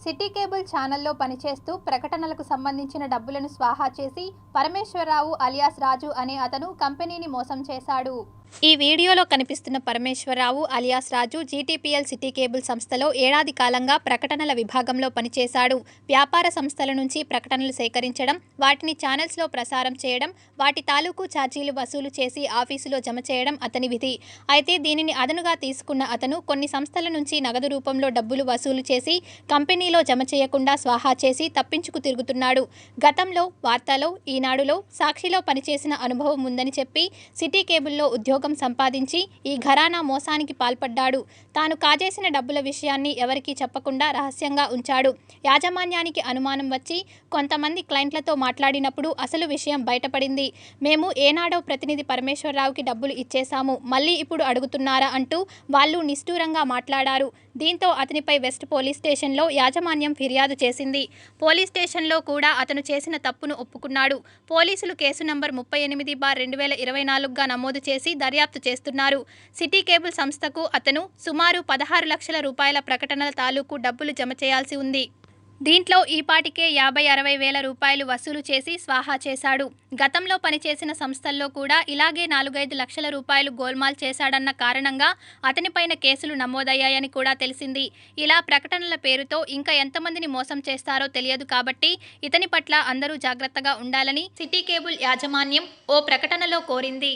City cable ఛానల్లో పనిచేస్తూ ప్రకటనలకు సంబంధించిన డబ్బులను స్వాహా చేసి పరమేశ్వరరావు అలియాస్ రాజు అనే అతను కంపెనీని మోసం చేశాడు. ఈ వీడియోలో కనిపిస్తున్న పరమేశ్వరరావు అలియాస్ రాజు జీటీపీఎల్ సిటీ కేబుల్ సంస్థలో ఏడాది కాలంగా ప్రకటనల విభాగంలో పనిచేశాడు. వ్యాపార సంస్థల నుంచి ప్రకటనలు సేకరించడం, వాటిని ఛానల్స్లో ప్రసారం చేయడం, వాటి తాలూకు ఛార్జీలు వసూలు చేసి ఆఫీసులో జమ చేయడం అతని విధి. అయితే దీనిని అదనుగా తీసుకున్న అతను కొన్ని సంస్థల నుంచి నగదు రూపంలో డబ్బులు వసూలు చేసి కంపెనీలో జమ చేయకుండా స్వాహా చేసి తప్పించుకు తిరుగుతున్నాడు. గతంలో వార్తలో, ఈనాడులో, సాక్షిలో పనిచేసిన అనుభవం ఉందని చెప్పి సిటీ కేబుల్లో ఉద్యోగం సంపాదించి ఈ ఘరానా మోసానికి పాల్పడ్డాడు. తాను కాజేసిన డబ్బుల విషయాన్ని ఎవరికీ చెప్పకుండా రహస్యంగా ఉంచాడు. యాజమాన్యానికి అనుమానం వచ్చి కొంతమంది క్లయింట్లతో మాట్లాడినప్పుడు అసలు విషయం బయటపడింది. మేము ఏనాడో ప్రతినిధి పరమేశ్వరరావుకి డబ్బులు ఇచ్చేశాము, మళ్ళీ ఇప్పుడు అడుగుతున్నారా అంటూ వాళ్ళు నిష్ఠూరంగా మాట్లాడారు. దీంతో అతనిపై వెస్ట్ పోలీస్ స్టేషన్లో యాజమాన్యం ఫిర్యాదు చేసింది. పోలీస్ స్టేషన్లో కూడా అతను చేసిన తప్పును ఒప్పుకున్నాడు. పోలీసులు కేసు నంబర్ 38/2024గా నమోదు చేసి దర్యాప్తు చేస్తున్నారు. సిటీ కేబుల్ సంస్థకు అతను సుమారు 16 లక్షల రూపాయల ప్రకటనల తాలూకు డబ్బులు జమ చేయాల్సి ఉంది. దీంట్లో ఈపాటికే 50-60 వేల రూపాయలు వసూలు చేసి స్వాహా చేశాడు. గతంలో పనిచేసిన సంస్థల్లో కూడా ఇలాగే 4-5 లక్షల రూపాయలు గోల్మాల్ చేశాడన్న కారణంగా అతనిపైన కేసులు నమోదయ్యాయని కూడా తెలిసింది. ఇలా ప్రకటనల పేరుతో ఇంకా ఎంతమందిని మోసం చేస్తారో తెలియదు కాబట్టి ఇతని పట్ల అందరూ జాగ్రత్తగా ఉండాలని సిటీ కేబుల్ యాజమాన్యం ఓ ప్రకటనలో కోరింది.